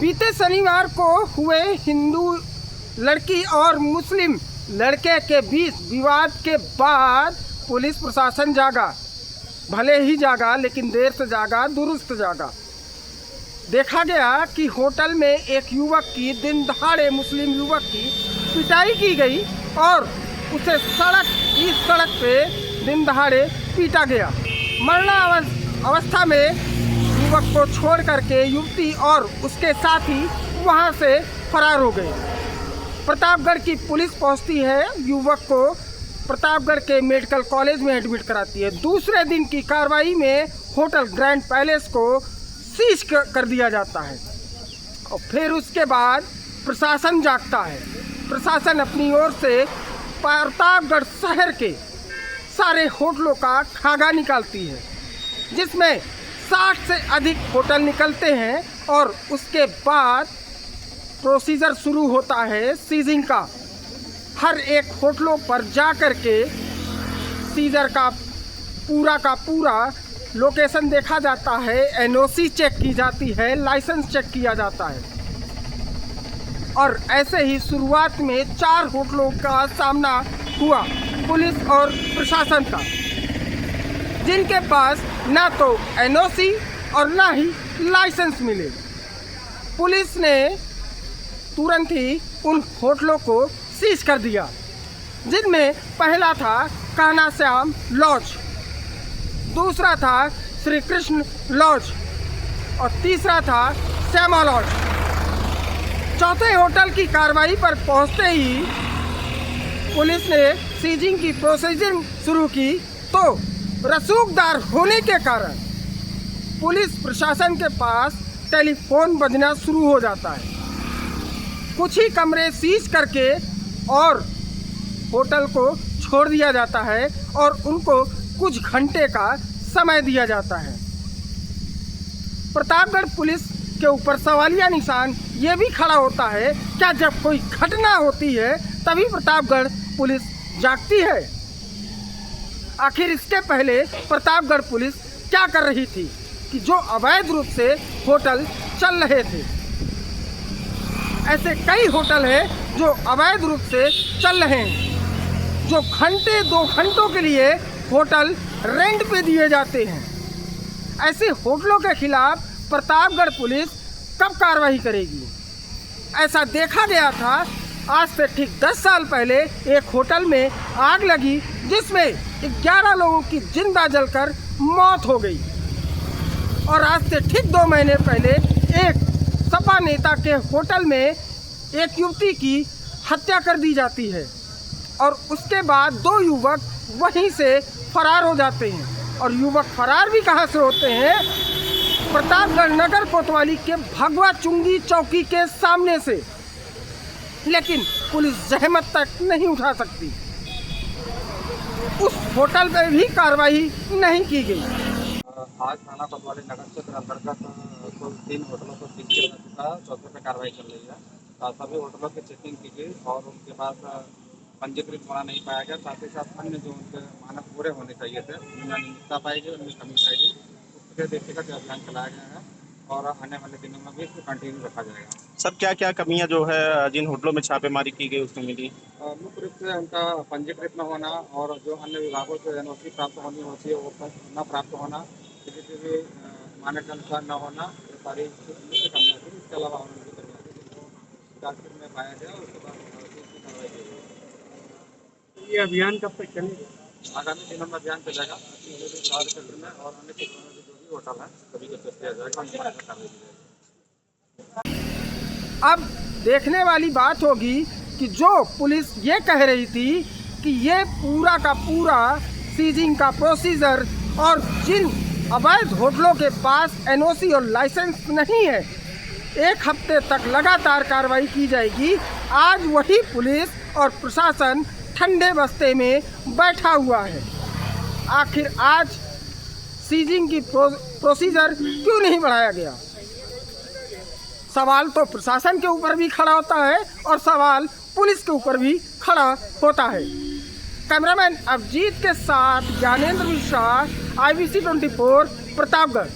बीते शनिवार को हुए हिंदू लड़की और मुस्लिम लड़के के बीच विवाद के बाद पुलिस प्रशासन जागा। भले ही जागा, लेकिन देर से जागा, दुरुस्त जागा। देखा गया कि होटल में एक युवक की दिन दहाड़े मुस्लिम युवक की पिटाई की गई और उसे इस सड़क पे दिन दहाड़े पीटा गया। मरणावस्था में युवक को छोड़ करके युवती और उसके साथी वहां से फरार हो गए। प्रतापगढ़ की पुलिस पहुंचती है, युवक को प्रतापगढ़ के मेडिकल कॉलेज में एडमिट कराती है। दूसरे दिन की कार्रवाई में होटल ग्रैंड पैलेस को सीज कर दिया जाता है और फिर उसके बाद प्रशासन जागता है। प्रशासन अपनी ओर से प्रतापगढ़ शहर के सारे होटलों का खागा निकालती है, जिसमें 60 से अधिक होटल निकलते हैं और उसके बाद प्रोसीजर शुरू होता है सीजिंग का। हर एक होटलों पर जा कर के सीजर का पूरा लोकेशन देखा जाता है, एनओसी चेक की जाती है, लाइसेंस चेक किया जाता है। और ऐसे ही शुरुआत में 4 होटलों का सामना हुआ पुलिस और प्रशासन का, जिनके पास ना तो एनओसी और ना ही लाइसेंस मिले। पुलिस ने तुरंत ही उन होटलों को सीज कर दिया, जिनमें पहला था कान्हा श्याम लॉज, दूसरा था श्री कृष्ण लॉज और तीसरा था श्यामा लॉज। चौथे होटल की कार्रवाई पर पहुंचते ही पुलिस ने सीजिंग की प्रोसीजर शुरू की, तो रसूखदार होने के कारण पुलिस प्रशासन के पास टेलीफोन बजना शुरू हो जाता है। कुछ ही कमरे सीज करके और होटल को छोड़ दिया जाता है और उनको कुछ घंटे का समय दिया जाता है। प्रतापगढ़ पुलिस के ऊपर सवालिया निशान ये भी खड़ा होता है, क्या जब कोई घटना होती है तभी प्रतापगढ़ पुलिस जागती है? आखिर इसके पहले प्रतापगढ़ पुलिस क्या कर रही थी कि जो अवैध रूप से होटल चल रहे थे? ऐसे कई होटल हैं जो अवैध रूप से चल रहे हैं, जो घंटे 2 घंटों के लिए होटल रेंट पे दिए जाते हैं। ऐसे होटलों के खिलाफ प्रतापगढ़ पुलिस कब कार्रवाई करेगी? ऐसा देखा गया था आज से ठीक 10 साल पहले एक होटल में आग लगी, जिसमें 11 लोगों की जिंदा जलकर मौत हो गई। और आज से ठीक 2 महीने पहले एक सपा नेता के होटल में एक युवती की हत्या कर दी जाती है और उसके बाद 2 युवक वहीं से फरार हो जाते हैं। और युवक फरार भी कहाँ से होते हैं? प्रतापगढ़ नगर कोतवाली के भगवा चुंगी चौकी के सामने से। लेकिन पुलिस जहमत तक नहीं उठा सकती, उस होटल पे भी कार्रवाई नहीं की गई। आज थाना कोतवाली नगर क्षेत्र अंतर्गत कुल 3 होटलों को सीज किया जा चुका, चौथे पे कार्रवाई चल रही है। सभी होटलों की चेकिंग की गई और उनके पास पंजीकृत होना नहीं पाया गया। साथ ही साथ अन्य जो उनके मानक पूरे होने चाहिए थे, उनमें अनियमितता पाई गई, उनमें कमी पाई गई। उसके व्यक्तिगत अभियान चलाया गया है और आने वाले दिनों में भी इसको कंटिन्यू रखा जाएगा। सब क्या क्या कमियां जो है जिन होटलों में छापेमारी की गई उसमें मिली? मुख्य रूप से उनका पंजीकृत न होना और जो अन्य विभागों से एनओसी प्राप्त होनी होती है वो न प्राप्त होना, किसी भी मानक के अनुसार न होना, ये सारी मुख्य कमियाँ थी। इसके अलावा उनकी कमियाँ थी जिनको जांच में पाया गया, उसके बाद कार्रवाई की गई। ये अभियान कब तक चलेगा? आगामी दिनों में अभियान चलेगा शहर क्षेत्र में और अन्य क्षेत्रों में जो भी होटल है सभी को चेक किया जाएगा, उनके बारे में कार्रवाई की जाएगी। अब देखने वाली बात होगी कि जो पुलिस ये कह रही थी कि ये पूरा का पूरा सीजिंग का प्रोसीजर और जिन अवैध होटलों के पास एनओसी और लाइसेंस नहीं है, 1 हफ्ते तक लगातार कार्रवाई की जाएगी। आज वही पुलिस और प्रशासन ठंडे बस्ते में बैठा हुआ है। आखिर आज सीजिंग की प्रोसीजर क्यों नहीं बढ़ाया गया? सवाल तो प्रशासन के ऊपर भी खड़ा होता है और सवाल पुलिस के ऊपर भी खड़ा होता है। कैमरामैन अभिजीत के साथ ज्ञानेंद्र मिश्रा, IBC 24 प्रतापगढ़।